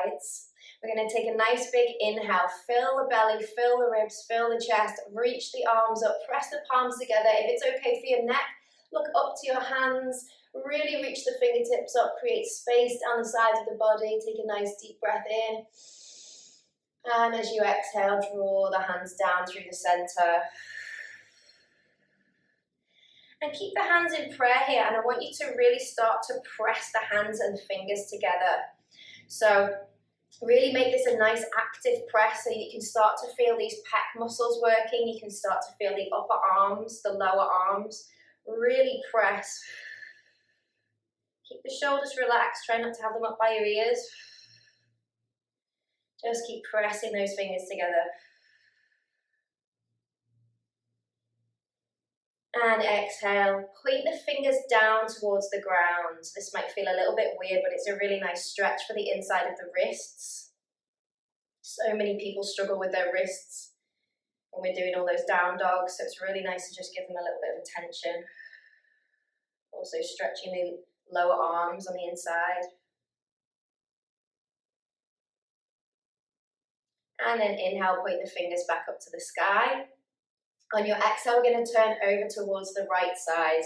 sides. We're going to take a nice big inhale, fill the belly, fill the ribs, fill the chest, reach the arms up, press the palms together. If it's okay for your neck, look up to your hands, really reach the fingertips up, create space down the sides of the body. Take a nice deep breath in. And as you exhale, draw the hands down through the center. And keep the hands in prayer here, and I want you to really start to press the hands and fingers together. So really make this a nice active press so you can start to feel these pec muscles working. You can start to feel the upper arms, the lower arms. Really press. Keep the shoulders relaxed. Try not to have them up by your ears. Just keep pressing those fingers together. And exhale, point the fingers down towards the ground. This might feel a little bit weird, but it's a really nice stretch for the inside of the wrists. So many people struggle with their wrists when we're doing all those down dogs, so it's really nice to just give them a little bit of attention. Also stretching the lower arms on the inside. And then inhale, point the fingers back up to the sky. On your exhale, we're going to turn over towards the right side.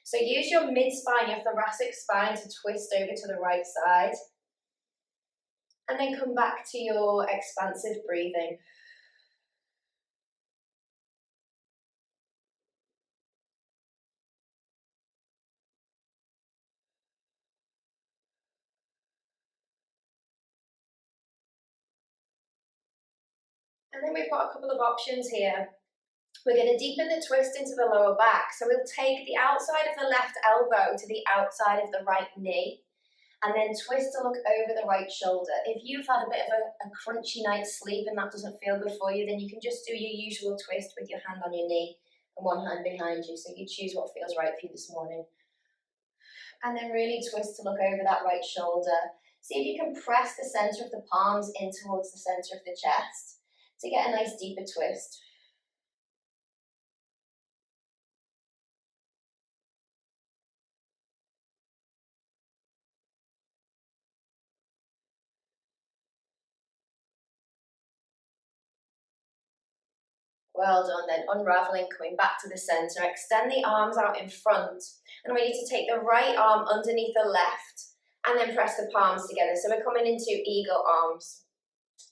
So use your mid-spine, your thoracic spine, to twist over to the right side. And then come back to your expansive breathing. And then we've got a couple of options here. We're going to deepen the twist into the lower back. So we'll take the outside of the left elbow to the outside of the right knee, and then twist to look over the right shoulder. If you've had a bit of a crunchy night's sleep and that doesn't feel good for you, then you can just do your usual twist with your hand on your knee and one hand behind you. So you choose what feels right for you this morning. And then really twist to look over that right shoulder. See if you can press the center of the palms in towards the center of the chest to get a nice deeper twist. Well done. Then unraveling, coming back to the center. Extend the arms out in front. And we need to take the right arm underneath the left and then press the palms together. So we're coming into eagle arms.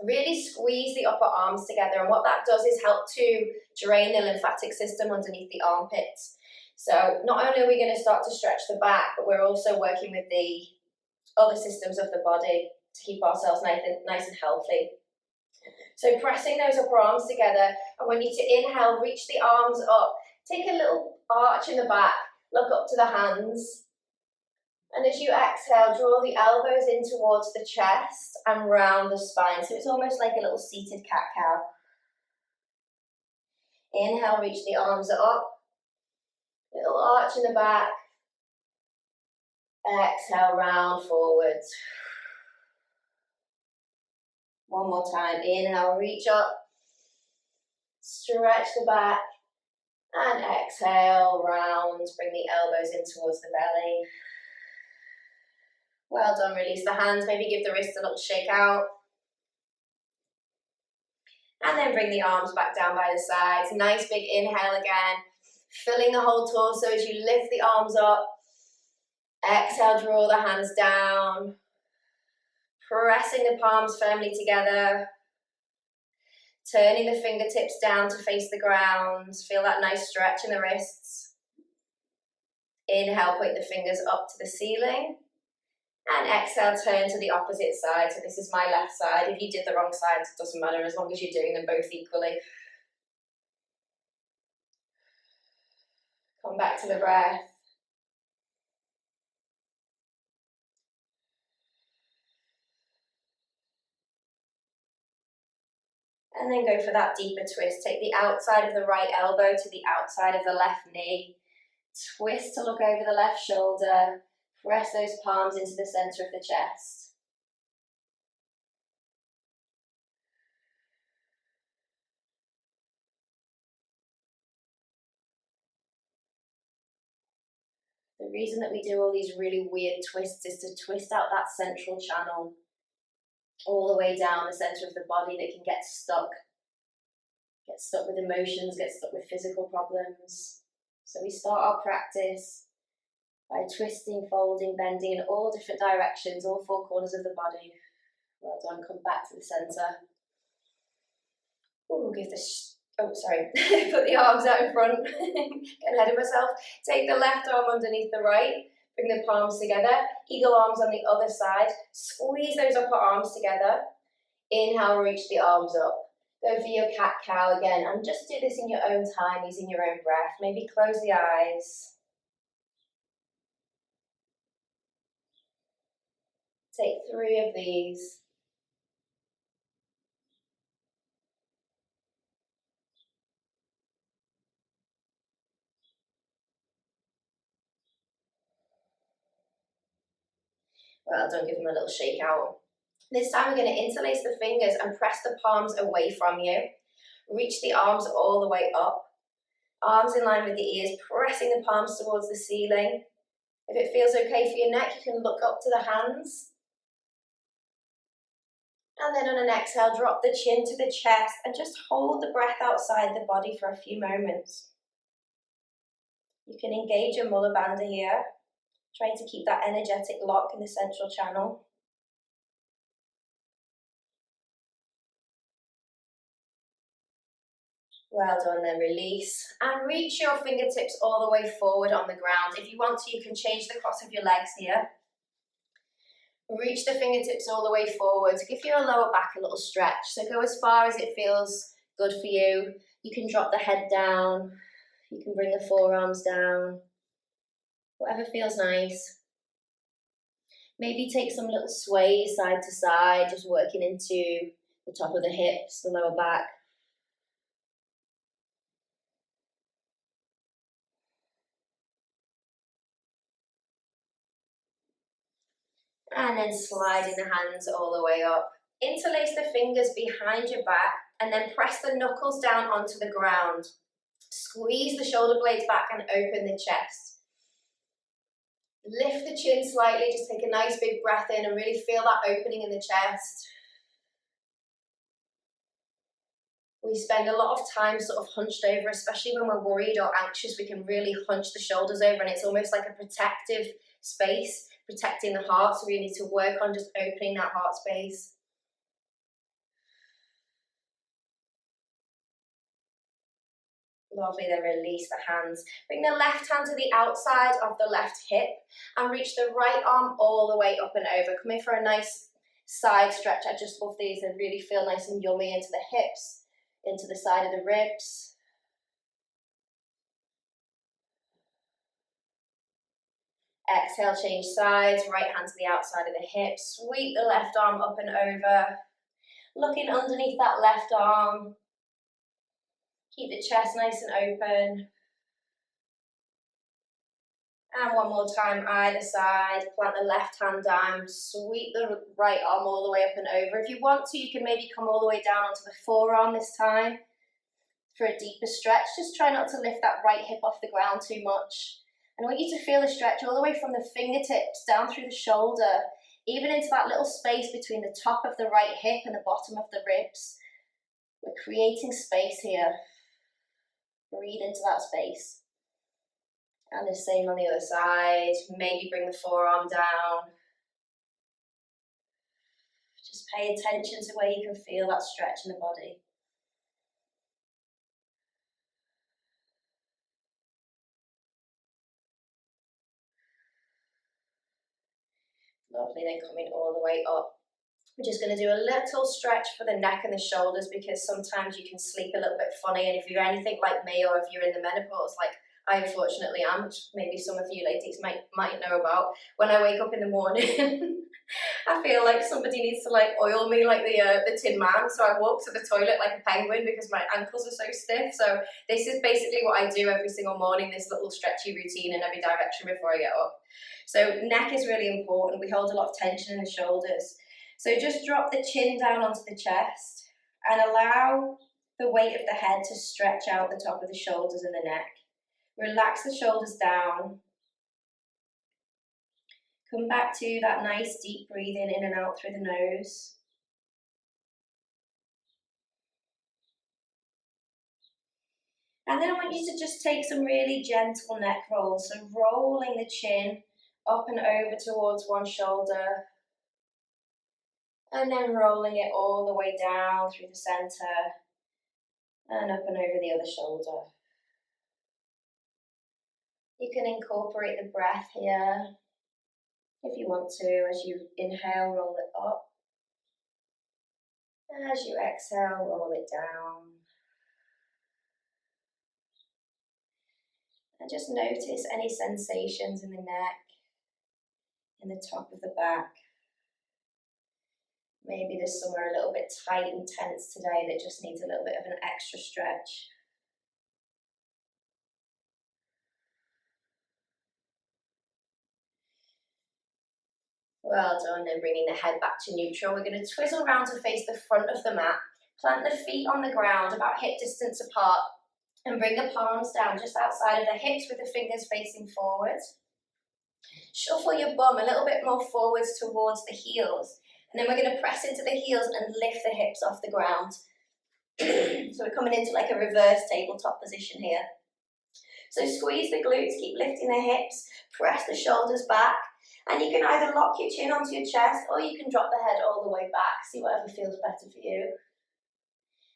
Really squeeze the upper arms together. And what that does is help to drain the lymphatic system underneath the armpits. So not only are we going to start to stretch the back, but we're also working with the other systems of the body to keep ourselves nice and healthy. So pressing those upper arms together, I want you to inhale, reach the arms up, take a little arch in the back, look up to the hands, and as you exhale, draw the elbows in towards the chest and round the spine, so it's almost like a little seated cat-cow. Inhale, reach the arms up, little arch in the back, exhale, round forwards. One more time, inhale, reach up, stretch the back, and exhale, round, bring the elbows in towards the belly. Well done, release the hands, maybe give the wrists a little shake out. And then bring the arms back down by the sides, nice big inhale again, filling the whole torso as you lift the arms up. Exhale, draw the hands down. Pressing the palms firmly together, turning the fingertips down to face the ground. Feel that nice stretch in the wrists. Inhale, point the fingers up to the ceiling. And exhale, turn to the opposite side. So this is my left side. If you did the wrong side, it doesn't matter as long as you're doing them both equally. Come back to the breath. And then go for that deeper twist. Take the outside of the right elbow to the outside of the left knee. Twist to look over the left shoulder. Press those palms into the center of the chest. The reason that we do all these really weird twists is to twist out that central channel. all the way down the center of the body that can get stuck with emotions, get stuck with physical problems. So we start our practice by twisting, folding, bending in all different directions, all four corners of the body. Well done, come back to the center. Ooh, put the arms out in front, get ahead of myself. Take the left arm underneath the right, bring the palms together, eagle arms on the other side, squeeze those upper arms together. Inhale, reach the arms up. Go for your cat-cow again, and just do this in your own time, using your own breath. Maybe close the eyes. Take 3 of these. Well done, give them a little shake out. This time we're going to interlace the fingers and press the palms away from you. Reach the arms all the way up. Arms in line with the ears, pressing the palms towards the ceiling. If it feels okay for your neck, you can look up to the hands. And then on an exhale, drop the chin to the chest and just hold the breath outside the body for a few moments. You can engage your Mula Bandha here, trying to keep that energetic lock in the central channel. Well done, then release. And reach your fingertips all the way forward on the ground. If you want to, you can change the cross of your legs here. Reach the fingertips all the way forward. Give your lower back a little stretch. So go as far as it feels good for you. You can drop the head down. You can bring the forearms down. Whatever feels nice. Maybe take some little sways side to side, just working into the top of the hips, the lower back. And then sliding the hands all the way up. Interlace the fingers behind your back and then press the knuckles down onto the ground. Squeeze the shoulder blades back and open the chest. Lift the chin slightly, just take a nice big breath in and really feel that opening in the chest. We spend a lot of time sort of hunched over, especially when we're worried or anxious. We can really hunch the shoulders over and it's almost like a protective space, protecting the heart. So we need to work on just opening that heart space. Lovely, then release the hands. Bring the left hand to the outside of the left hip and reach the right arm all the way up and over. Come in for a nice side stretch. I just love these. They really feel nice and yummy into the hips, into the side of the ribs. Exhale, change sides. Right hand to the outside of the hip. Sweep the left arm up and over. Looking underneath that left arm. Keep the chest nice and open. And one more time, either side. Plant the left hand down. Sweep the right arm all the way up and over. If you want to, you can maybe come all the way down onto the forearm this time for a deeper stretch. Just try not to lift that right hip off the ground too much. And I want you to feel the stretch all the way from the fingertips down through the shoulder, even into that little space between the top of the right hip and the bottom of the ribs. We're creating space here. Breathe into that space. And the same on the other side. Maybe bring the forearm down. Just pay attention to where you can feel that stretch in the body. Lovely, then coming all the way up. We're just going to do a little stretch for the neck and the shoulders because sometimes you can sleep a little bit funny, and if you're anything like me or if you're in the menopause, like I unfortunately am, which maybe some of you ladies might know about, when I wake up in the morning I feel like somebody needs to like oil me like the Tin Man, so I walk to the toilet like a penguin because my ankles are so stiff. So this is basically what I do every single morning, this little stretchy routine in every direction before I get up. So neck is really important. We hold a lot of tension in the shoulders. So just drop the chin down onto the chest and allow the weight of the head to stretch out the top of the shoulders and the neck. Relax the shoulders down. Come back to that nice deep breathing in and out through the nose. And then I want you to just take some really gentle neck rolls, so rolling the chin up and over towards one shoulder, and then rolling it all the way down through the center and up and over the other shoulder. You can incorporate the breath here if you want to. As you inhale, roll it up. As you exhale, roll it down. And just notice any sensations in the neck, in the top of the back. Maybe there's somewhere a little bit tight and tense today that just needs a little bit of an extra stretch. Well done. Then bringing the head back to neutral. We're going to twizzle around to face the front of the mat. Plant the feet on the ground about hip distance apart and bring the palms down just outside of the hips with the fingers facing forward. Shuffle your bum a little bit more forwards towards the heels. And then we're going to press into the heels and lift the hips off the ground. So we're coming into like a reverse tabletop position here. So squeeze the glutes, keep lifting the hips, press the shoulders back. And you can either lock your chin onto your chest or you can drop the head all the way back. See whatever feels better for you.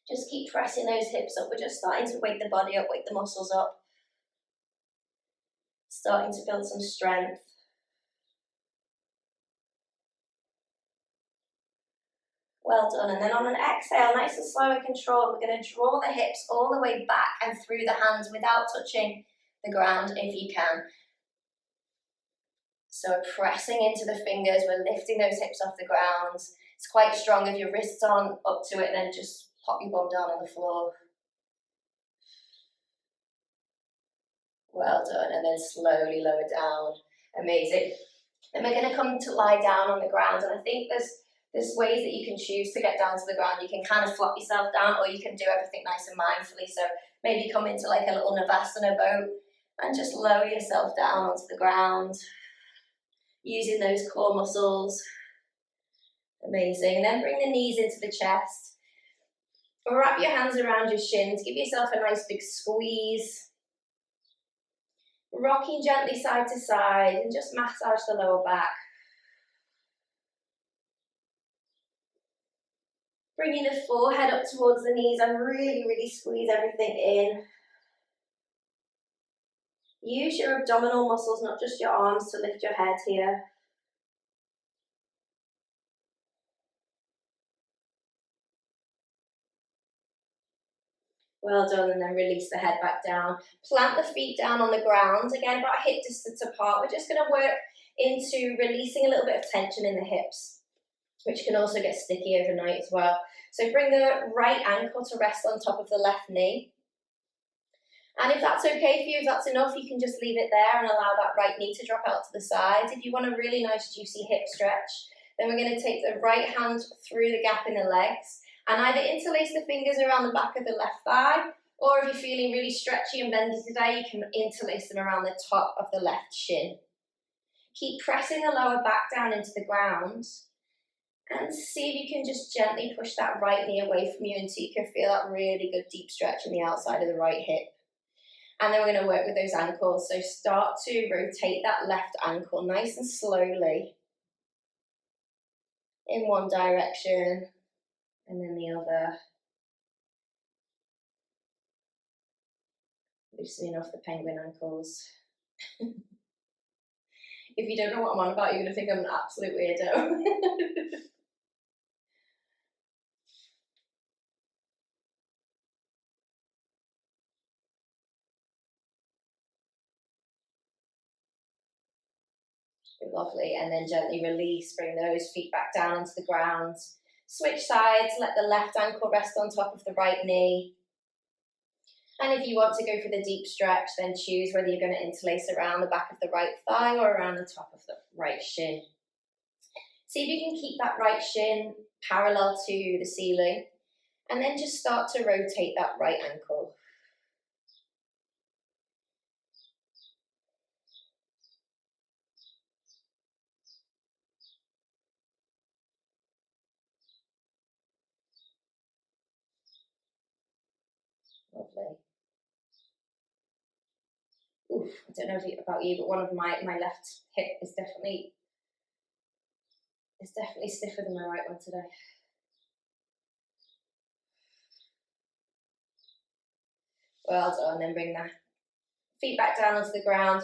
Just keep pressing those hips up. We're just starting to wake the body up, wake the muscles up. Starting to build some strength. Well done. And then on an exhale, nice and slow and controlled, we're going to draw the hips all the way back and through the hands without touching the ground if you can. So we're pressing into the fingers, we're lifting those hips off the ground. It's quite strong. If your wrists aren't up to it, then just pop your bum down on the floor. Well done. And then slowly lower down. Amazing. Then we're going to come to lie down on the ground. And I think there's ways that you can choose to get down to the ground. You can kind of flop yourself down, or you can do everything nice and mindfully. So maybe come into like a little Navasana boat and just lower yourself down onto the ground, using those core muscles. Amazing. And then bring the knees into the chest. Wrap your hands around your shins. Give yourself a nice big squeeze. Rocking gently side to side and just massage the lower back. Bringing the forehead up towards the knees and really squeeze everything in. Use your abdominal muscles, not just your arms, to lift your head here. Well done, and then release the head back down. Plant the feet down on the ground, again about hip distance apart. We're just going to work into releasing a little bit of tension in the hips, which can also get sticky overnight as well. So bring the right ankle to rest on top of the left knee. And if that's okay for you, if that's enough, you can just leave it there and allow that right knee to drop out to the side. If you want a really nice juicy hip stretch, then we're going to take the right hand through the gap in the legs and either interlace the fingers around the back of the left thigh, or if you're feeling really stretchy and bendy today, you can interlace them around the top of the left shin. Keep pressing the lower back down into the ground and see if you can just gently push that right knee away from you until you can feel that really good deep stretch in the outside of the right hip. And then we're going to work with those ankles. So start to rotate that left ankle nice and slowly in one direction and then the other. Loosening off the penguin ankles. If you don't know what I'm on about, you're going to think I'm an absolute weirdo. Lovely, and then gently release, bring those feet back down onto the ground. Switch sides, let the left ankle rest on top of the right knee. And if you want to go for the deep stretch, then choose whether you're going to interlace around the back of the right thigh or around the top of the right shin. See if you can keep that right shin parallel to the ceiling, and then just start to rotate that right ankle. Lovely. Oof, I don't know about you, but one of my left hip is definitely stiffer than my right one today. Well done. Then bring the feet back down onto the ground.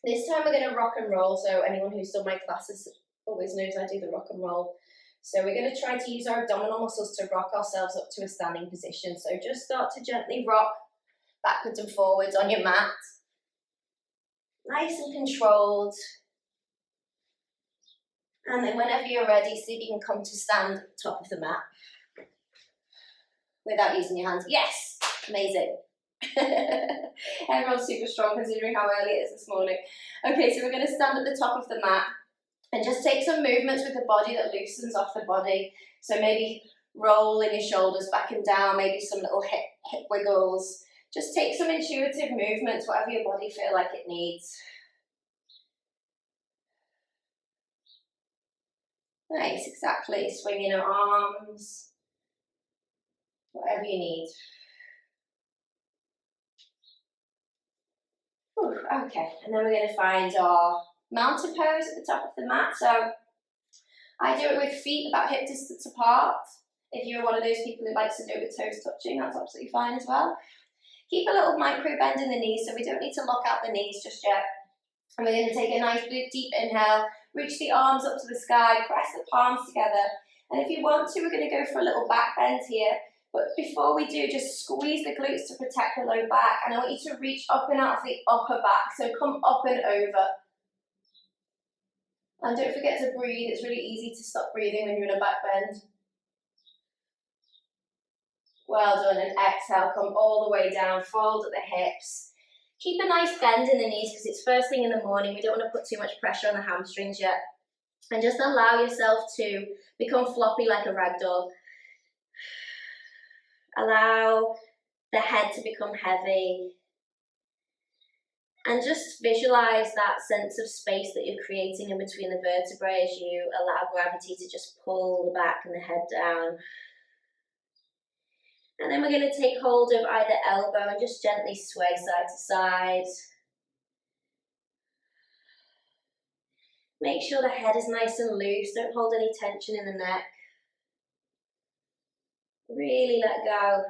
This time we're going to rock and roll. So anyone who's done my classes always knows I do the rock and roll. So we're going to try to use our abdominal muscles to rock ourselves up to a standing position. So just start to gently rock backwards and forwards on your mat. Nice and controlled. And then whenever you're ready, see if you can come to stand at the top of the mat without using your hands. Yes! Amazing. Everyone's super strong considering how early it is this morning. Okay, so we're going to stand at the top of the mat and just take some movements with the body that loosens off the body. So maybe rolling your shoulders back and down, maybe some little hip wiggles. Just take some intuitive movements, whatever your body feels like it needs. Nice, exactly. Swinging your arms, whatever you need. Ooh, okay, and then we're going to find our mountain pose at the top of the mat. So I do it with feet about hip distance apart. If you're one of those people who likes to do it with toes touching, that's absolutely fine as well. Keep a little micro bend in the knees, so we don't need to lock out the knees just yet. And we're going to take a nice deep inhale, reach the arms up to the sky, press the palms together. And if you want to, we're going to go for a little back bend here. But before we do, just squeeze the glutes to protect the low back. And I want you to reach up and out of the upper back. So come up and over. And don't forget to breathe. It's really easy to stop breathing when you're in a back bend. Well done. And exhale, come all the way down, fold at the hips. Keep a nice bend in the knees because it's first thing in the morning. We don't want to put too much pressure on the hamstrings yet. And just allow yourself to become floppy like a rag doll. Allow the head to become heavy. And just visualize that sense of space that you're creating in between the vertebrae as you allow gravity to just pull the back and the head down. And then we're going to take hold of either elbow and just gently sway side to side. Make sure the head is nice and loose. Don't hold any tension in the neck. Really let go.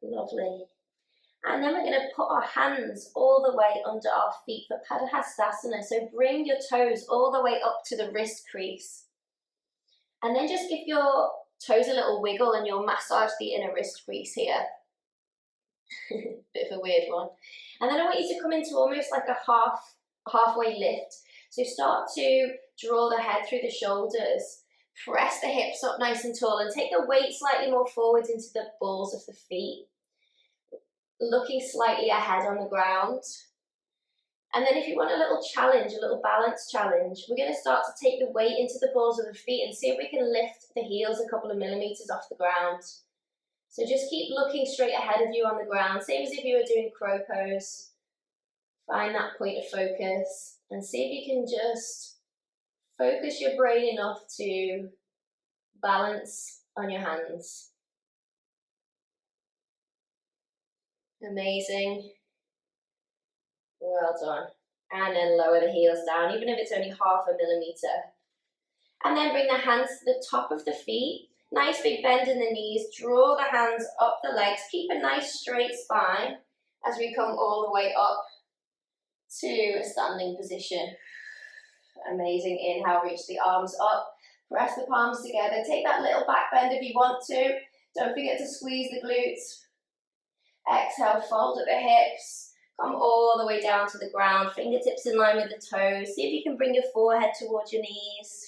Lovely. And then we're going to put our hands all the way under our feet for Padahastasana. So bring your toes all the way up to the wrist crease. And then just give your toes a little wiggle and you'll massage the inner wrist crease here. Bit of a weird one. And then I want you to come into almost like a halfway lift. So start to draw the head through the shoulders. Press the hips up nice and tall and take the weight slightly more forwards into the balls of the feet. Looking slightly ahead on the ground. And then if you want a little challenge, a little balance challenge, we're going to start to take the weight into the balls of the feet and see if we can lift the heels a couple of millimeters off the ground. So just keep looking straight ahead of you on the ground, same as if you were doing crow pose. Find that point of focus and see if you can just focus your brain enough to balance on your hands. Amazing. Well done. And then lower the heels down, even if it's only 0.5 millimeter. And then bring the hands to the top of the feet. Nice big bend in the knees. Draw the hands up the legs. Keep a nice straight spine as we come all the way up to a standing position. Amazing. Inhale, reach the arms up. Press the palms together. Take that little back bend if you want to. Don't forget to squeeze the glutes. Exhale, fold at the hips. Come all the way down to the ground, fingertips in line with the toes. See if you can bring your forehead towards your knees.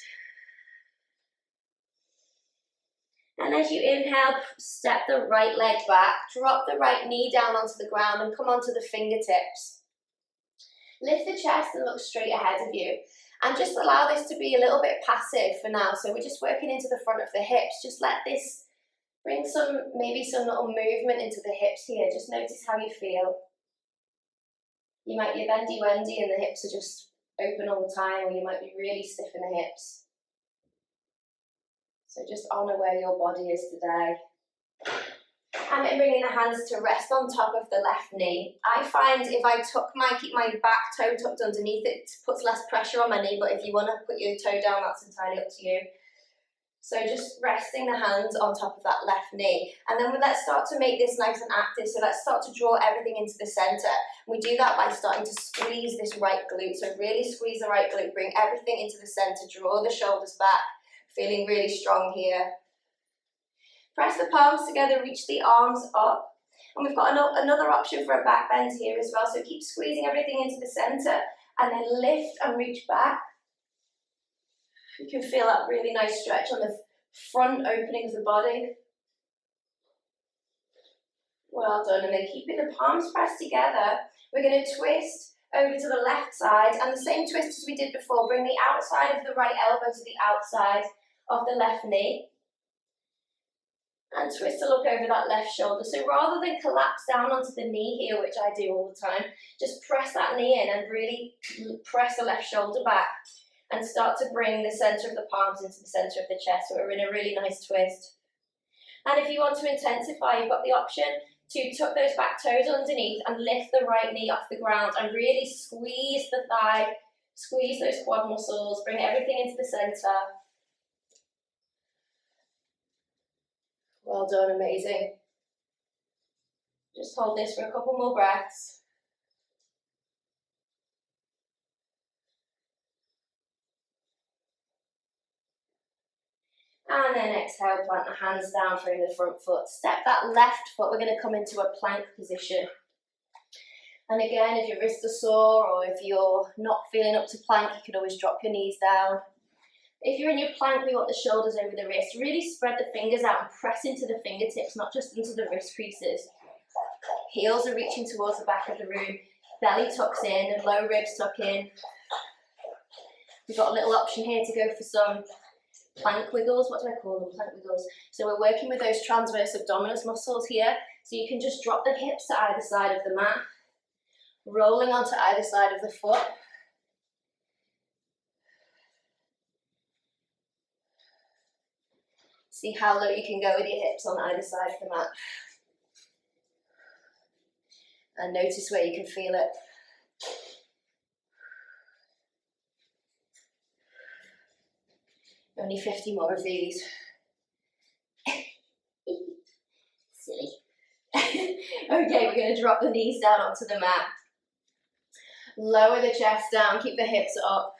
And as you inhale, step the right leg back, drop the right knee down onto the ground and come onto the fingertips. Lift the chest and look straight ahead of you. And just allow this to be a little bit passive for now. So we're just working into the front of the hips. Just let this bring maybe some little movement into the hips here. Just notice how you feel. You might be bendy-wendy and the hips are just open all the time, or you might be really stiff in the hips. So just honour where your body is today. And bringing the hands to rest on top of the left knee. I find if I keep my back toe tucked underneath, it puts less pressure on my knee, but if you want to put your toe down, that's entirely up to you. So just resting the hands on top of that left knee. And then let's start to make this nice and active. So let's start to draw everything into the center. We do that by starting to squeeze this right glute. So really squeeze the right glute, bring everything into the center, draw the shoulders back, feeling really strong here. Press the palms together, reach the arms up. And we've got another option for a back bend here as well. So keep squeezing everything into the center and then lift and reach back. You can feel that really nice stretch on the front opening of the body. Well done. And then keeping the palms pressed together, we're going to twist over to the left side. And the same twist as we did before. Bring the outside of the right elbow to the outside of the left knee. And twist to look over that left shoulder. So rather than collapse down onto the knee here, which I do all the time, just press that knee in and really press the left shoulder back. And start to bring the center of the palms into the center of the chest. So we're in a really nice twist. And if you want to intensify, you've got the option to tuck those back toes underneath and lift the right knee off the ground and really squeeze the thigh, squeeze those quad muscles, bring everything into the center. Well done, amazing. Just hold this for a couple more breaths. And then exhale, plant the hands down, bring the front foot. Step that left foot, we're going to come into a plank position. And again, if your wrists are sore or if you're not feeling up to plank, you can always drop your knees down. If you're in your plank, we want the shoulders over the wrists. Really spread the fingers out and press into the fingertips, not just into the wrist creases. Heels are reaching towards the back of the room. Belly tucks in and low ribs tuck in. We've got a little option here to go for some plank wiggles. What do I call them? Plank wiggles. So we're working with those transverse abdominis muscles here. So you can just drop the hips to either side of the mat, rolling onto either side of the foot. See how low you can go with your hips on either side of the mat. And notice where you can feel it. Only 50 more of these. Silly. Okay, we're going to drop the knees down onto the mat. Lower the chest down, keep the hips up.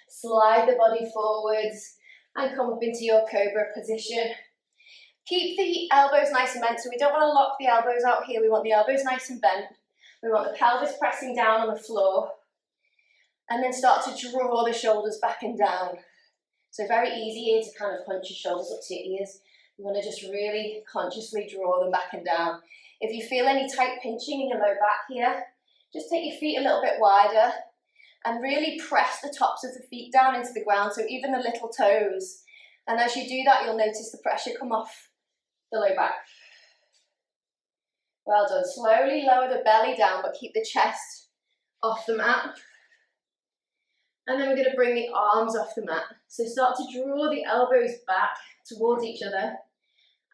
Slide the body forwards and come up into your cobra position. Keep the elbows nice and bent, so we don't want to lock the elbows out here. We want the elbows nice and bent. We want the pelvis pressing down on the floor. And then start to draw the shoulders back and down. So very easy here to kind of punch your shoulders up to your ears. You want to just really consciously draw them back and down. If you feel any tight pinching in your low back here, just take your feet a little bit wider and really press the tops of the feet down into the ground, so even the little toes. And as you do that, you'll notice the pressure come off the low back. Well done. Slowly lower the belly down, but keep the chest off the mat. And then we're going to bring the arms off the mat. So start to draw the elbows back towards each other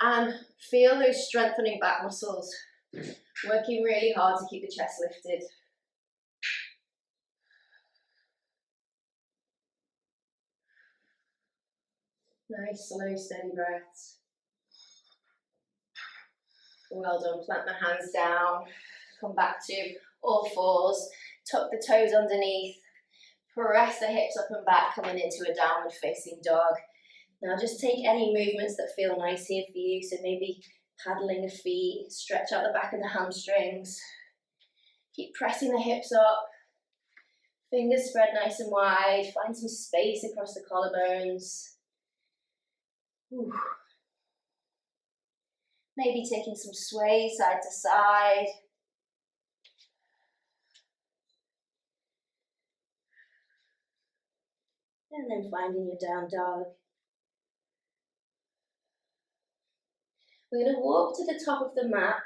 and feel those strengthening back muscles. Working really hard to keep the chest lifted. Nice, slow, steady breaths. Well done. Plant the hands down. Come back to all fours. Tuck the toes underneath. Press the hips up and back, coming into a downward facing dog. Now just take any movements that feel nice here for you. So maybe paddling the feet, stretch out the back of the hamstrings. Keep pressing the hips up. Fingers spread nice and wide. Find some space across the collarbones. Ooh. Maybe taking some sway side to side. And then finding your down dog. We're going to walk to the top of the mat.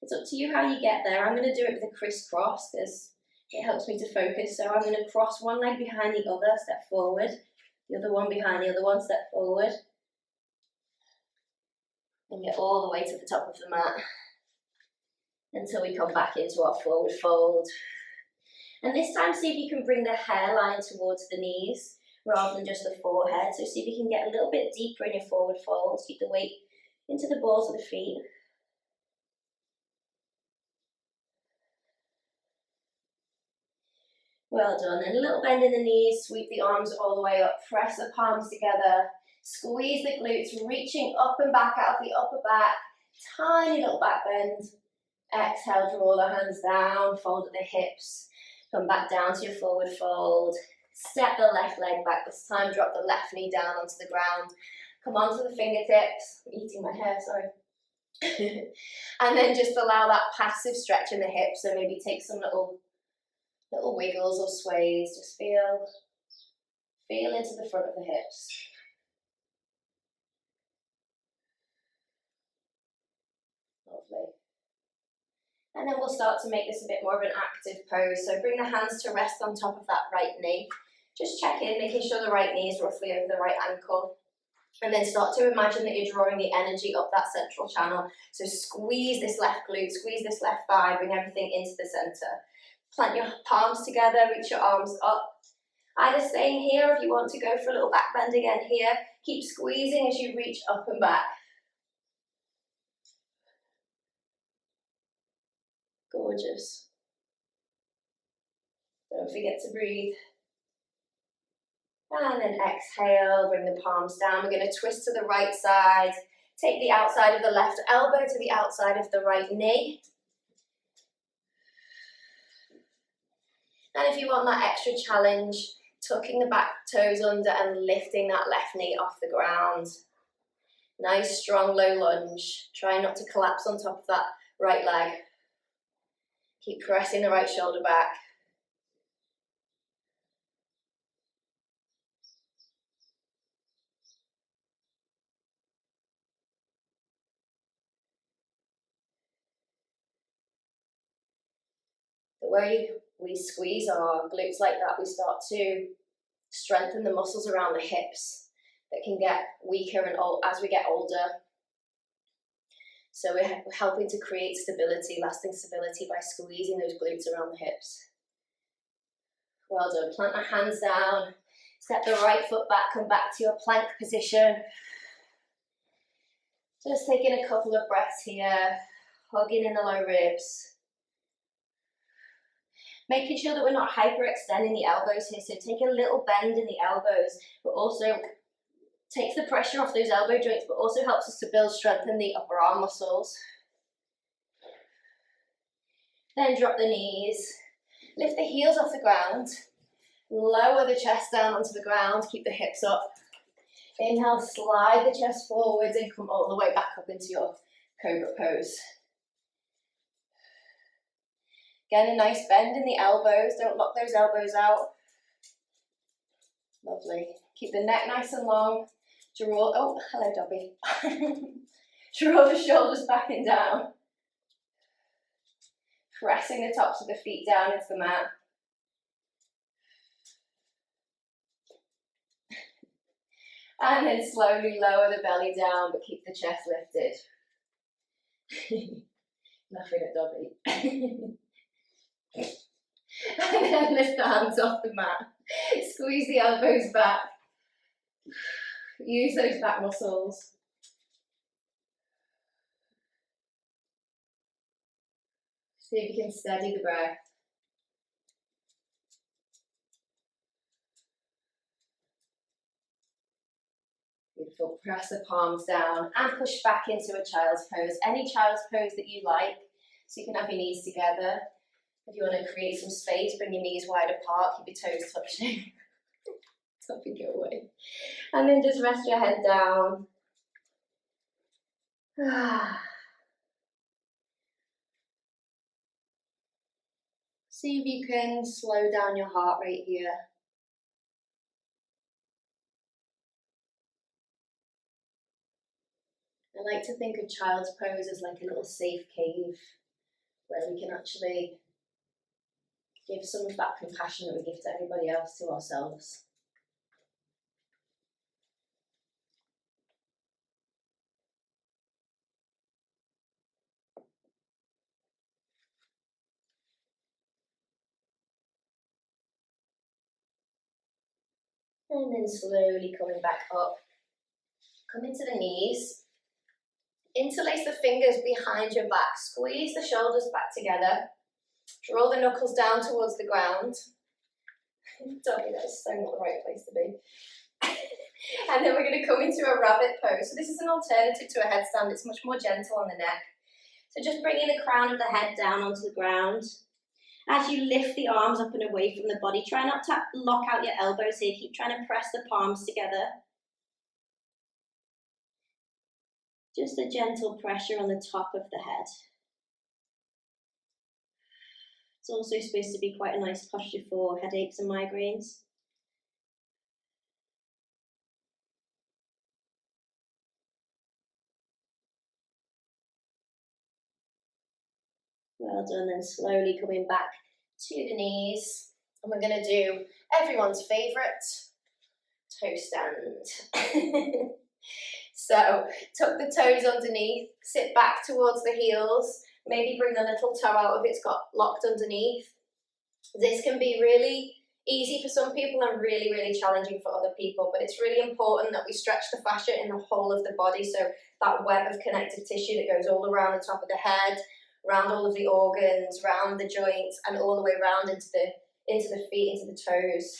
It's up to you how you get there. I'm going to do it with a crisscross because it helps me to focus. So I'm going to cross one leg behind the other, step forward. The other one behind the other one, step forward. And get all the way to the top of the mat until we come back into our forward fold. And this time, see if you can bring the hairline towards the knees rather than just the forehead. So see if you can get a little bit deeper in your forward fold. Keep the weight into the balls of the feet. Well done. And a little bend in the knees, sweep the arms all the way up, press the palms together, squeeze the glutes, reaching up and back out of the upper back, tiny little back bend. Exhale, draw the hands down, fold at the hips, come back down to your forward fold. Step the left leg back this time, drop the left knee down onto the ground. Come onto the fingertips, I'm eating my hair, sorry. And then just allow that passive stretch in the hips, so maybe take some little wiggles or sways. Just feel into the front of the hips. Lovely. And then we'll start to make this a bit more of an active pose. So bring the hands to rest on top of that right knee. Just check in, making sure the right knee is roughly over the right ankle. And then start to imagine that you're drawing the energy up that central channel. So squeeze this left glute, squeeze this left thigh, bring everything into the center. Plant your palms together, reach your arms up. Either staying here, or if you want to go for a little back bend again here, keep squeezing as you reach up and back. Gorgeous. Don't forget to breathe. And then exhale, bring the palms down. We're going to twist to the right side. Take the outside of the left elbow to the outside of the right knee. And if you want that extra challenge, tucking the back toes under and lifting that left knee off the ground. Nice, strong, low lunge. Try not to collapse on top of that right leg. Keep pressing the right shoulder back. The way we squeeze our glutes like that, we start to strengthen the muscles around the hips that can get weaker and as we get older. So we're helping to create stability, lasting stability by squeezing those glutes around the hips. Well done. Plant the hands down. Step the right foot back, come back to your plank position. Just taking a couple of breaths here, hugging in the low ribs. Making sure that we're not hyperextending the elbows here, so take a little bend in the elbows, but also takes the pressure off those elbow joints, but also helps us to build strength in the upper arm muscles. Then drop the knees, lift the heels off the ground, lower the chest down onto the ground, keep the hips up. Inhale, slide the chest forwards and come all the way back up into your cobra pose. Again, a nice bend in the elbows, don't lock those elbows out. Lovely. Keep the neck nice and long. Draw, oh, hello Dobby. Draw the shoulders back and down. Pressing the tops of the feet down into the mat. And then slowly lower the belly down, but keep the chest lifted. Laughing at Dobby. And then lift the hands off the mat. Squeeze the elbows back. Use those back muscles. See if you can steady the breath. Beautiful. Press the palms down and push back into a child's pose. Any child's pose that you like. So you can have your knees together. If you want to create some space, bring your knees wide apart, keep your toes touching. Don't think it away. And then just rest your head down. See if you can slow down your heart rate here. I like to think of child's pose as like a little safe cave where we can actually give some of that compassion that we give to everybody else to ourselves. And then slowly coming back up. Come into the knees. Interlace the fingers behind your back. Squeeze the shoulders back together. Draw the knuckles down towards the ground. Doggy, that's so not the right place to be. And then we're going to come into a rabbit pose. So this is an alternative to a headstand. It's much more gentle on the neck. So just bringing the crown of the head down onto the ground. As you lift the arms up and away from the body, try not to lock out your elbows here. Keep trying to press the palms together. Just a gentle pressure on the top of the head. It's also supposed to be quite a nice posture for headaches and migraines. Well done, then slowly coming back to the knees. And we're going to do everyone's favourite toe stand. So tuck the toes underneath, sit back towards the heels, maybe bring the little toe out if it's got locked underneath. This can be really easy for some people and really, really challenging for other people, but it's really important that we stretch the fascia in the whole of the body, so that web of connective tissue that goes all around the top of the head, around all of the organs, around the joints, and all the way around into the feet, into the toes.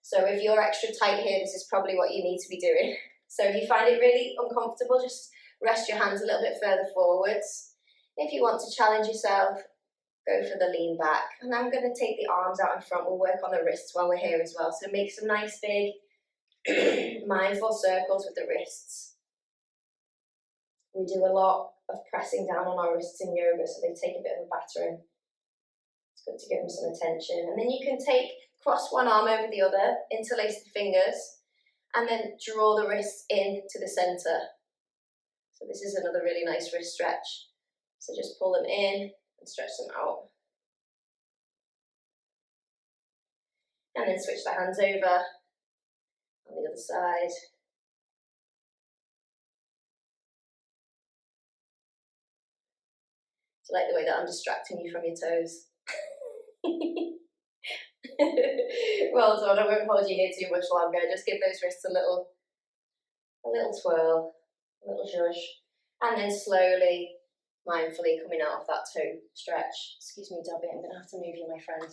So if you're extra tight here, this is probably what you need to be doing. So if you find it really uncomfortable, just rest your hands a little bit further forwards. If you want to challenge yourself, go for the lean back. And I'm going to take the arms out in front. We'll work on the wrists while we're here as well. So make some nice big mindful circles with the wrists. We do a lot of pressing down on our wrists in yoga, so they take a bit of a battering. It's good to give them some attention. And then you can cross one arm over the other, interlace the fingers, and then draw the wrists in to the center. So this is another really nice wrist stretch. So just pull them in and stretch them out. And then switch the hands over on the other side. Do you like the way that I'm distracting you from your toes? Well done, I won't hold you here too much longer. Just give those wrists a little twirl, a little zhuzh. And then slowly, mindfully coming out of that toe stretch. Excuse me, Dobby, I'm going to have to move you, my friend.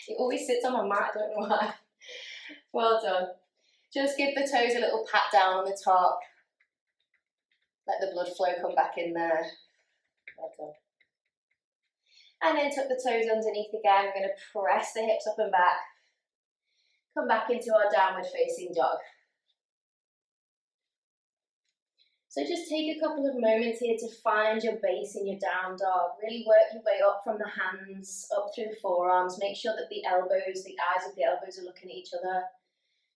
He always sits on my mat, I don't know why. Well done. Just give the toes a little pat down on the top. Let the blood flow come back in there. Well done. And then tuck the toes underneath again. We're going to press the hips up and back. Come back into our downward facing dog. So just take a couple of moments here to find your base in your down dog. Really work your way up from the hands, up through the forearms. Make sure that the elbows, the eyes of the elbows are looking at each other.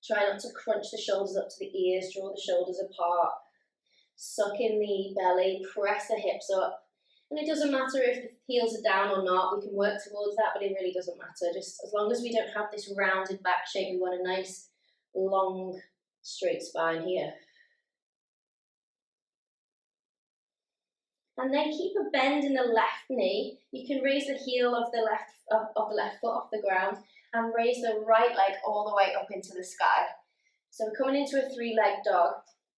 Try not to crunch the shoulders up to the ears, draw the shoulders apart. Suck in the belly, press the hips up. And it doesn't matter if the heels are down or not, we can work towards that, but it really doesn't matter. Just as long as we don't have this rounded back shape, we want a nice, long, straight spine here. And then keep a bend in the left knee. You can raise the heel of the left foot off the ground and raise the right leg all the way up into the sky. So we're coming into a three-legged dog.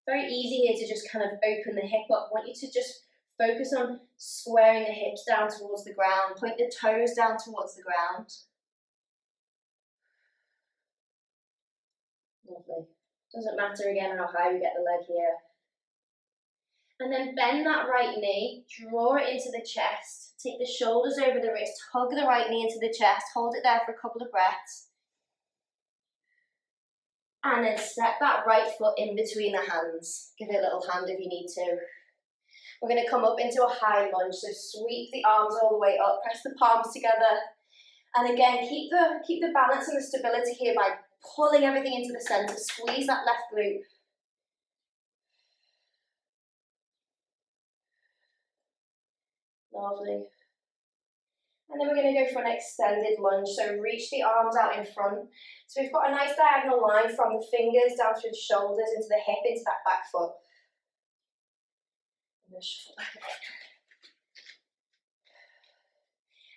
Very easy here to just kind of open the hip up. I want you to just focus on squaring the hips down towards the ground. Point the toes down towards the ground. Lovely. Doesn't matter again how high we get the leg here. And then bend that right knee, draw it into the chest. Take the shoulders over the wrist, hug the right knee into the chest, hold it there for a couple of breaths. And then step that right foot in between the hands. Give it a little hand if you need to. We're going to come up into a high lunge, so sweep the arms all the way up, press the palms together. And again, keep the balance and the stability here by pulling everything into the center. Squeeze that left glute. Lovely. And then we're going to go for an extended lunge, so reach the arms out in front. So we've got a nice diagonal line from the fingers down through the shoulders into the hip, into that back foot. And then shuffle back.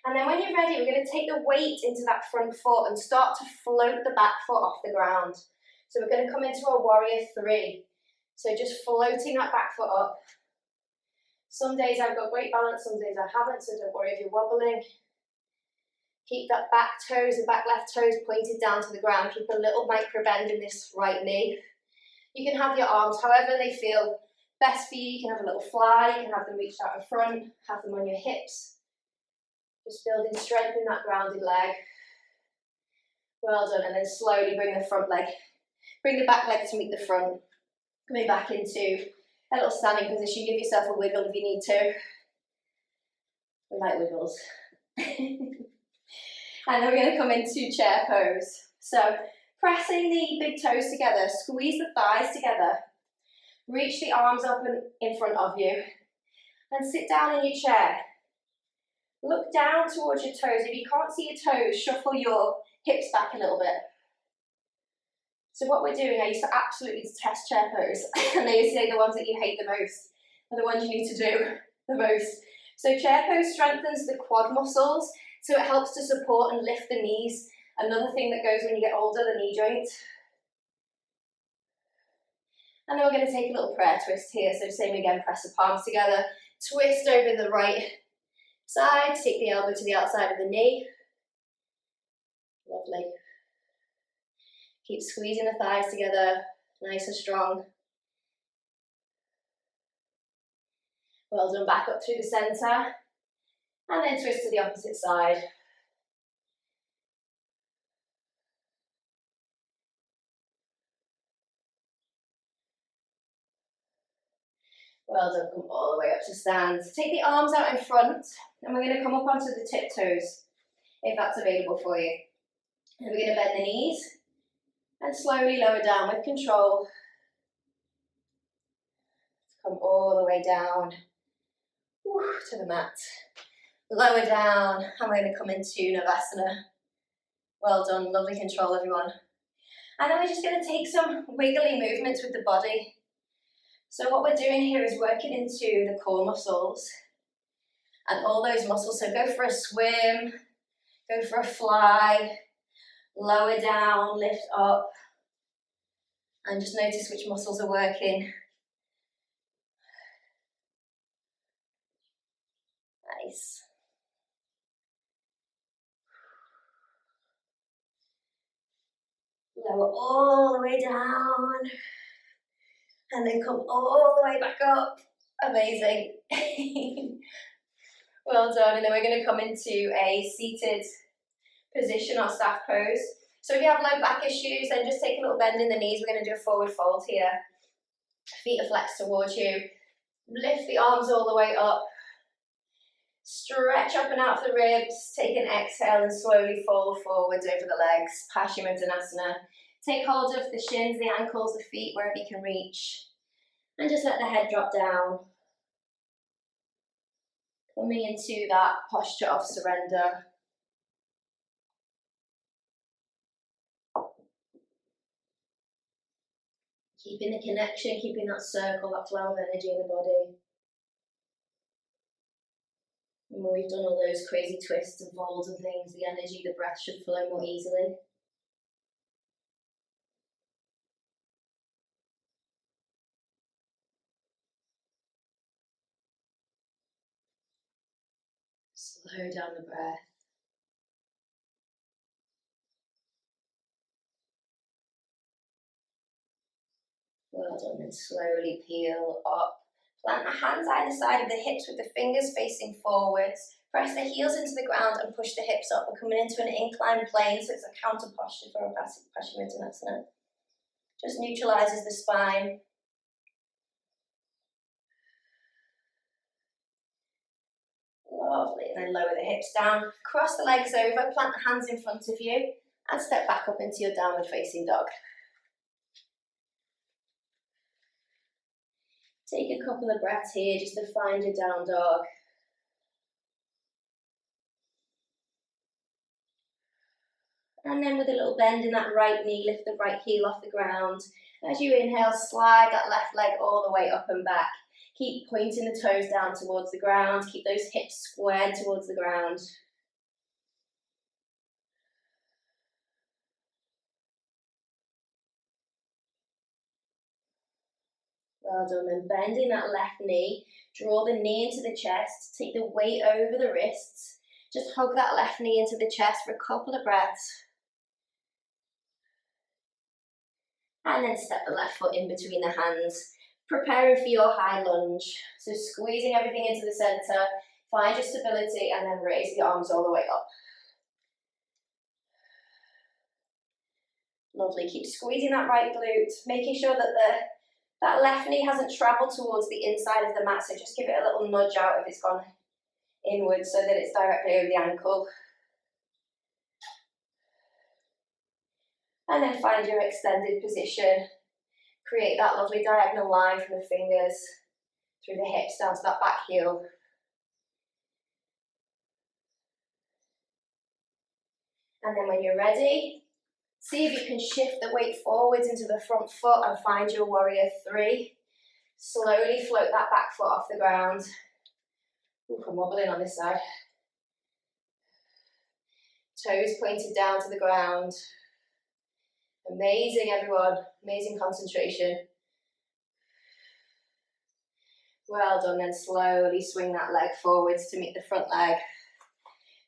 And then when you're ready, we're going to take the weight into that front foot and start to float the back foot off the ground. So we're going to come into a warrior 3. So just floating that back foot up. Some days I've got great balance, some days I haven't, so don't worry if you're wobbling. Keep that back toes, the back left toes pointed down to the ground. Keep a little micro bend in this right knee. You can have your arms however they feel best for you. You can have a little fly, you can have them reached out in front, have them on your hips. Just building strength in that grounded leg. Well done, and then slowly bring the back leg to meet the front. Coming back into a little standing position. Give yourself a wiggle if you need to. We like wiggles. And then we're going to come into chair pose. So pressing the big toes together, squeeze the thighs together, reach the arms up and in front of you, and sit down in your chair. Look down towards your toes. If you can't see your toes, shuffle your hips back a little bit. So what we're doing, I used to absolutely detest chair pose, and they used to say the ones that you hate the most are the ones you need to do the most. So chair pose strengthens the quad muscles, so it helps to support and lift the knees. Another thing that goes when you get older, the knee joint. And then we're going to take a little prayer twist here. So same again, press the palms together, twist over the right side, take the elbow to the outside of the knee. Lovely. Keep squeezing the thighs together, nice and strong. Well done, back up through the centre. And then twist to the opposite side. Well done, come all the way up to stand. Take the arms out in front, and we're going to come up onto the tiptoes, if that's available for you. And we're going to bend the knees, and slowly lower down with control. Come all the way down to the mat. Lower down, and we're going to come into Navasana. Well done, lovely control everyone. And then we're just going to take some wiggly movements with the body. So what we're doing here is working into the core muscles and all those muscles. So go for a swim, go for a fly, lower down, lift up, and just notice which muscles are working. Nice. Lower all the way down, and then come all the way back up. Amazing. Well done. And then we're going to come into a seated position or staff pose. So if you have low back issues, then just take a little bend in the knees. We're going to do a forward fold here. Feet are flexed towards you. Lift the arms all the way up. Stretch up and out of the ribs. Take an exhale and slowly fold forwards over the legs. Paschimottanasana. Take hold of the shins, the ankles, the feet, wherever you can reach. And just let the head drop down. Coming into that posture of surrender. Keeping the connection, keeping that circle, that flow of energy in the body. And when we've done all those crazy twists and folds and things, the energy, the breath should flow more easily. Slow down the breath. Well done, and slowly peel up. Plant the hands either side of the hips with the fingers facing forwards. Press the heels into the ground and push the hips up. We're coming into an inclined plane, so it's a counter posture for a Paschimottanasana. Just neutralizes the spine. Lovely, and then lower the hips down. Cross the legs over, plant the hands in front of you, and step back up into your downward facing dog. Take a couple of breaths here just to find your down dog. And then with a little bend in that right knee, lift the right heel off the ground. As you inhale, slide that left leg all the way up and back. Keep pointing the toes down towards the ground. Keep those hips squared towards the ground. Well done. Then bending that left knee, draw the knee into the chest, take the weight over the wrists. Just hug that left knee into the chest for a couple of breaths. And then step the left foot in between the hands, preparing for your high lunge. So squeezing everything into the center, find your stability, and then raise the arms all the way up. Lovely. Keep squeezing that right glute, making sure that that left knee hasn't traveled towards the inside of the mat, so just give it a little nudge out if it's gone inwards so that it's directly over the ankle. And then find your extended position. Create that lovely diagonal line from the fingers through the hips down to that back heel. And then when you're ready, see if you can shift the weight forwards into the front foot and find your warrior 3. Slowly float that back foot off the ground. Ooh, I'm wobbling on this side. Toes pointed down to the ground. Amazing, everyone. Amazing concentration. Well done. Then slowly swing that leg forwards to meet the front leg.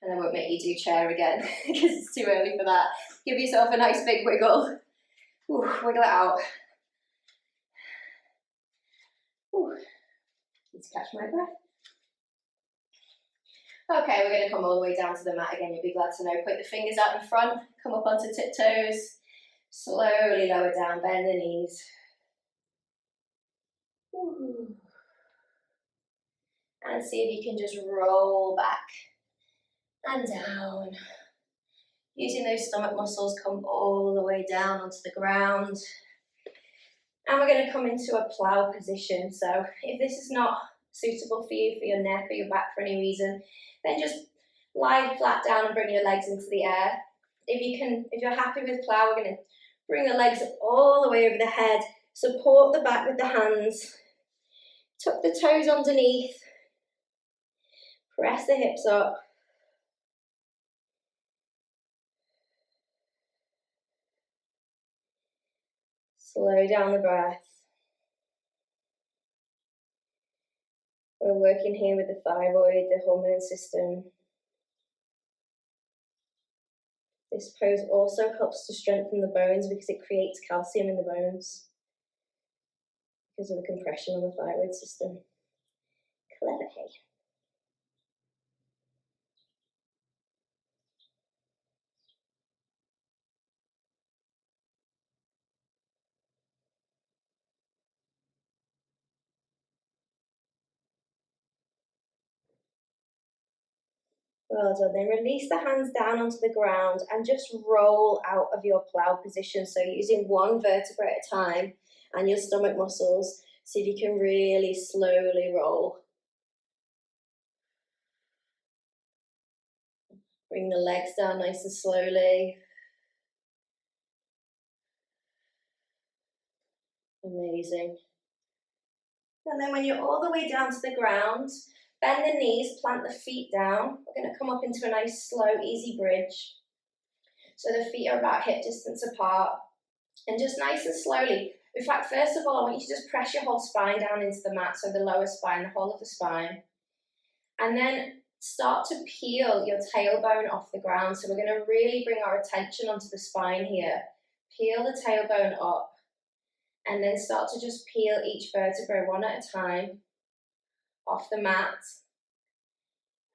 And I won't make you do chair again because it's too early for that. Give yourself a nice big wiggle. Ooh, wiggle it out. Ooh. Need to catch my breath. Okay, we're going to come all the way down to the mat again. You'll be glad to know. Point the fingers out in front. Come up onto tiptoes. Slowly lower down. Bend the knees. Ooh. And see if you can just roll back and down. Using those stomach muscles, come all the way down onto the ground. And we're going to come into a plow position. So if this is not suitable for you, for your neck or your back for any reason, then just lie flat down and bring your legs into the air. If you're happy with plow, we're going to bring the legs all the way over the head. Support the back with the hands. Tuck the toes underneath. Press the hips up. Slow down the breath. We're working here with the thyroid, the hormone system. This pose also helps to strengthen the bones because it creates calcium in the bones because of the compression on the thyroid system. Clever, hey? Well done. Then release the hands down onto the ground and just roll out of your plow position. So using one vertebra at a time and your stomach muscles. See if you can really slowly roll. Bring the legs down nice and slowly. Amazing. And then when you're all the way down to the ground, bend the knees, plant the feet down. We're going to come up into a nice, slow, easy bridge. So the feet are about hip distance apart. And just nice and slowly. In fact, first of all, I want you to just press your whole spine down into the mat. So the lower spine, the whole of the spine. And then start to peel your tailbone off the ground. So we're going to really bring our attention onto the spine here. Peel the tailbone up. And then start to just peel each vertebra one at a time off the mat.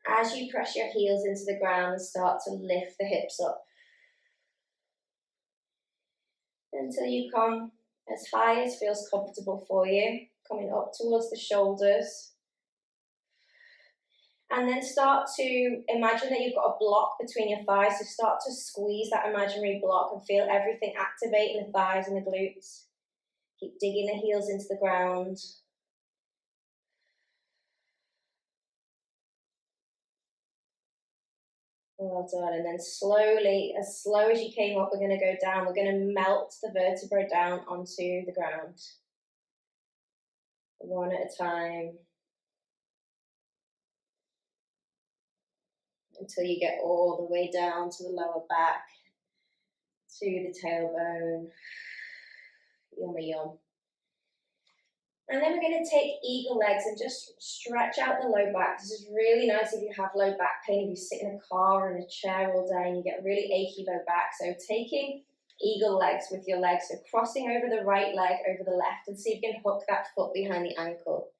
As you press your heels into the ground and start to lift the hips up. Until you come as high as feels comfortable for you. Coming up towards the shoulders. And then start to imagine that you've got a block between your thighs. So start to squeeze that imaginary block and feel everything activate in the thighs and the glutes. Keep digging the heels into the ground. Well done. And then slowly, as slow as you came up, we're going to go down. We're going to melt the vertebra down onto the ground. One at a time. Until you get all the way down to the lower back, to the tailbone. Yummy yum. And then we're going to take eagle legs and just stretch out the low back. This is really nice if you have low back pain, if you sit in a car or in a chair all day and you get really achy low back. So taking eagle legs with your legs, so crossing over the right leg over the left, and see if you can hook that foot behind the ankle.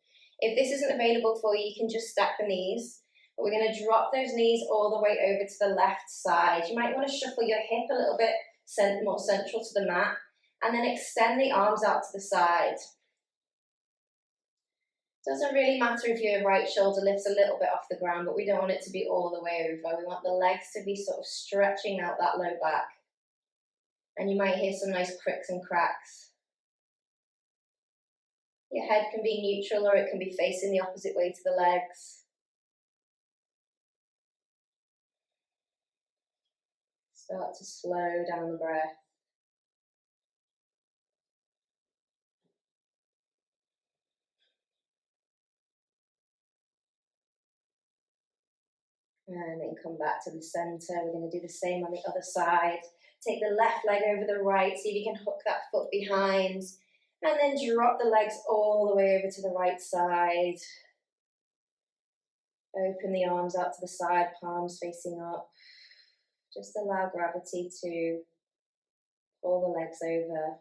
If this isn't available for you, you can just stack the knees. But we're going to drop those knees all the way over to the left side. You might want to shuffle your hip a little bit more central to the mat, and then extend the arms out to the side. Doesn't really matter if your right shoulder lifts a little bit off the ground, but we don't want it to be all the way over. We want the legs to be sort of stretching out that low back. And you might hear some nice cricks and cracks. Your head can be neutral or it can be facing the opposite way to the legs. Start to slow down the breath. And then come back to the center. We're going to do the same on the other side. Take the left leg over the right. See if you can hook that foot behind. And then drop the legs all the way over to the right side. Open the arms out to the side, palms facing up. Just allow gravity to pull the legs over.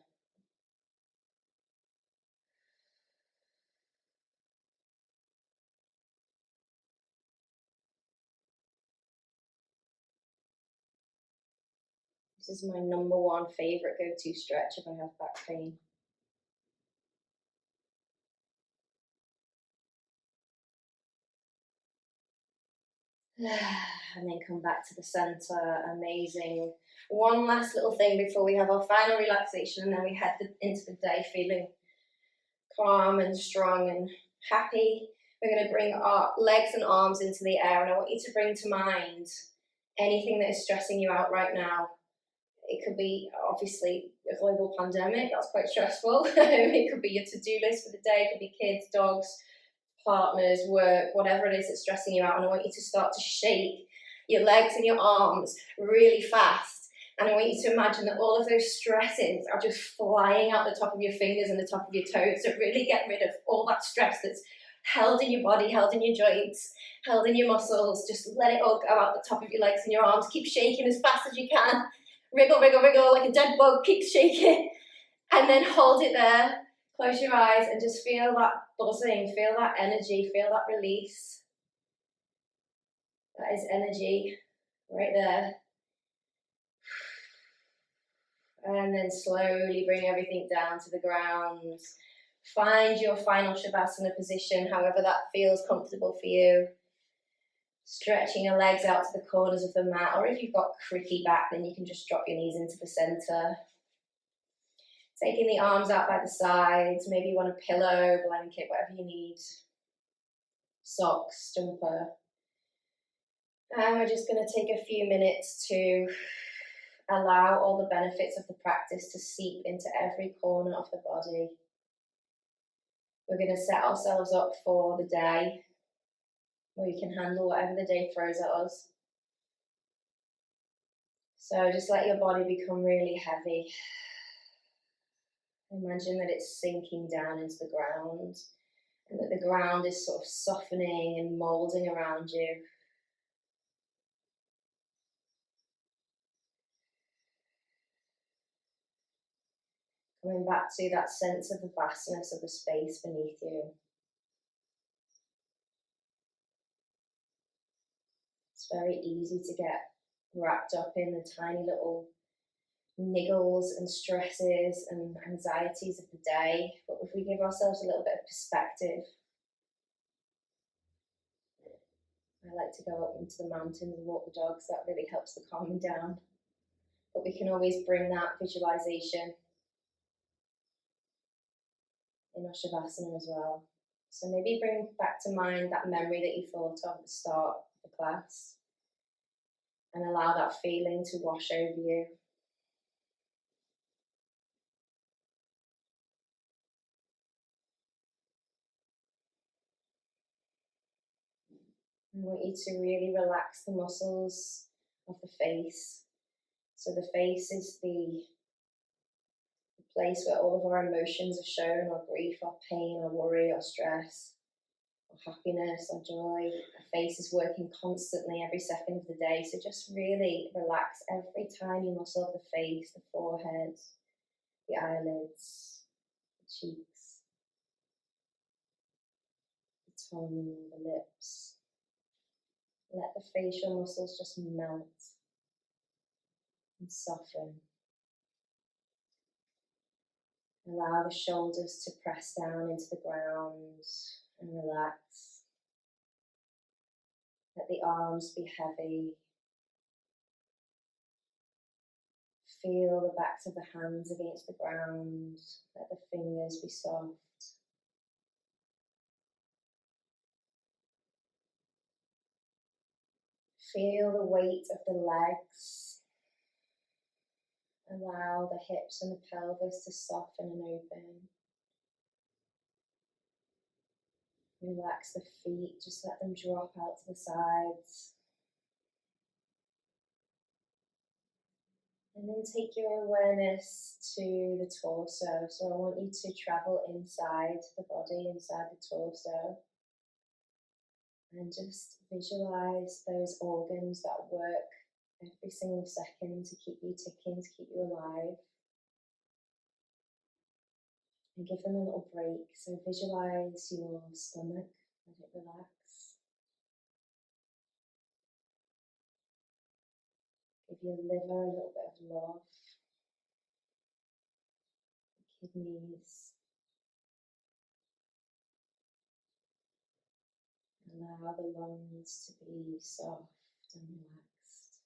This is my number one favorite go-to stretch if I have back pain. And then come back to the center. Amazing. One last little thing before we have our final relaxation, and then we head into the day feeling calm and strong and happy. We're going to bring our legs and arms into the air, and I want you to bring to mind anything that is stressing you out right now. It could be, obviously, a global pandemic. That's quite stressful. It could be your to-do list for the day. It could be kids, dogs, partners, work, whatever it is that's stressing you out. And I want you to start to shake your legs and your arms really fast. And I want you to imagine that all of those stresses are just flying out the top of your fingers and the top of your toes. So really get rid of all that stress that's held in your body, held in your joints, held in your muscles. Just let it all go out the top of your legs and your arms. Keep shaking as fast as you can. Wriggle, wriggle, wriggle like a dead bug. Keep shaking. And then hold it there. Close your eyes and just feel that buzzing. Feel that energy. Feel that release. That is energy right there. And then slowly bring everything down to the ground. Find your final Shavasana position, however that feels comfortable for you. Stretching your legs out to the corners of the mat, or if you've got cricky back, then you can just drop your knees into the center. Taking the arms out by the sides, maybe you want a pillow, blanket, whatever you need. Socks, jumper. And we're just going to take a few minutes to allow all the benefits of the practice to seep into every corner of the body. We're going to set ourselves up for the day, where we can handle whatever the day throws at us. So just let your body become really heavy. Imagine that it's sinking down into the ground, and that the ground is sort of softening and moulding around you. Coming back to that sense of the vastness of the space beneath you. It's very easy to get wrapped up in the tiny little niggles and stresses and anxieties of the day, but if we give ourselves a little bit of perspective. I like to go up into the mountains and walk the dogs. That really helps the calming down. But we can always bring that visualization in our Shavasana as well. So maybe bring back to mind that memory that you thought of at the start of the class, and allow that feeling to wash over you. I want you to really relax the muscles of the face. So the face is the place where all of our emotions are shown, our grief, our pain, our worry, our stress, our happiness, our joy. Our face is working constantly every second of the day, so just really relax every tiny muscle of the face, the forehead, the eyelids, the cheeks, the tongue, the lips. Let the facial muscles just melt and soften. Allow the shoulders to press down into the ground and relax. Let the arms be heavy. Feel the backs of the hands against the ground. Let the fingers be soft. Feel the weight of the legs. Allow the hips and the pelvis to soften and open. Relax the feet, just let them drop out to the sides. And then take your awareness to the torso. So I want you to travel inside the body, inside the torso. And just visualize those organs that work every single second to keep you ticking, to keep you alive. And give them a little break. So visualize your stomach, let it relax. Give your liver a little bit of love. The kidneys. Allow the lungs to be soft and relaxed.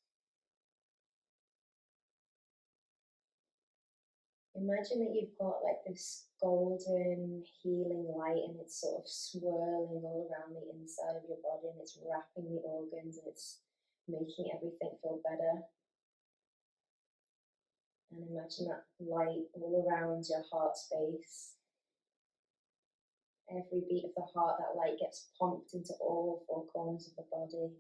Imagine that you've got like this golden healing light and it's sort of swirling all around the inside of your body and it's wrapping the organs and it's making everything feel better. And imagine that light all around your heart space. Every beat of the heart, that light gets pumped into all four corners of the body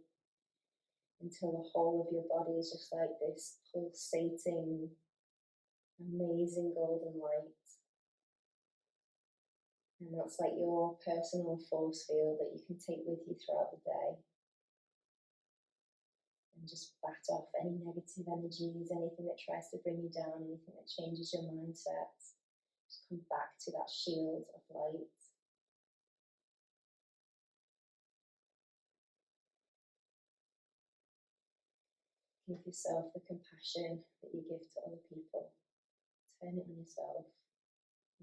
until the whole of your body is just like this pulsating, amazing golden light. And that's like your personal force field that you can take with you throughout the day. And just bat off any negative energies, anything that tries to bring you down, anything that changes your mindset. Just come back to that shield of light. Give yourself the compassion that you give to other people. Turn it on yourself.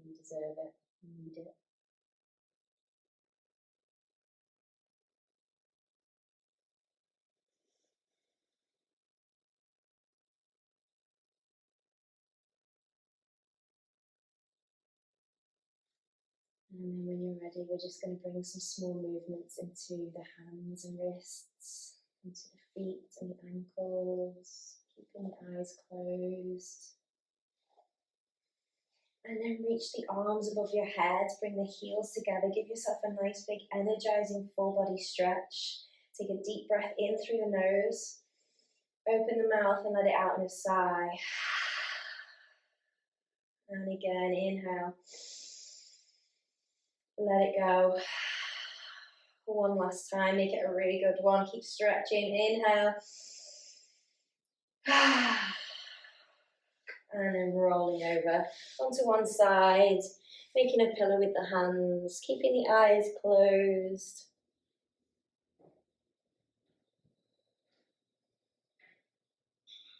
You deserve it. You need it. And then when you're ready, we're just going to bring some small movements into the hands and wrists, into the feet and the ankles, keeping the eyes closed. And then reach the arms above your head, bring the heels together, give yourself a nice big energizing full body stretch. Take a deep breath in through the nose, open the mouth and let it out in a sigh. And again, inhale. Let it go. One last time, make it a really good one. Keep stretching. Inhale. And then rolling over onto one side, making a pillow with the hands, keeping the eyes closed.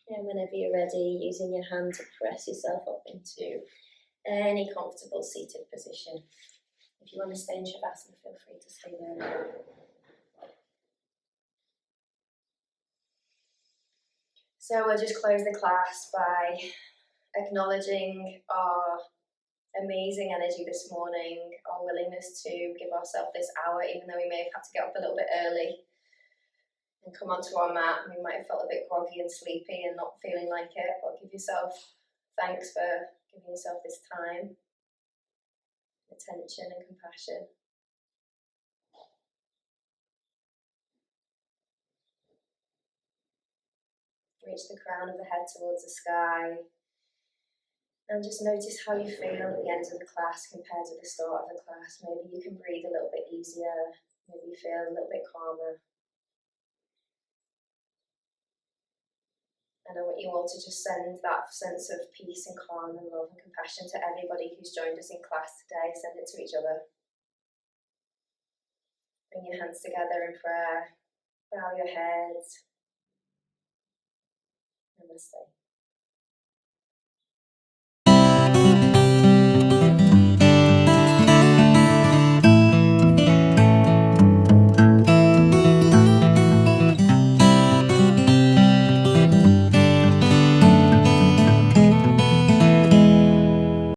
And whenever you're ready, using your hand to press yourself up into any comfortable seated position. If you want to stay in Shavasana, feel free to stay there. So we'll just close the class by acknowledging our amazing energy this morning, our willingness to give ourselves this hour, even though we may have had to get up a little bit early and come onto our mat. We might have felt a bit groggy and sleepy and not feeling like it, but give yourself thanks for giving yourself this time, attention and compassion. Reach the crown of the head towards the sky. And just notice how you feel at the end of the class compared to the start of the class. Maybe you can breathe a little bit easier. Maybe you feel a little bit calmer. And I want you all to just send that sense of peace and calm and love and compassion to everybody who's joined us in class today. Send it to each other. Bring your hands together in prayer. Bow your heads. Namaste.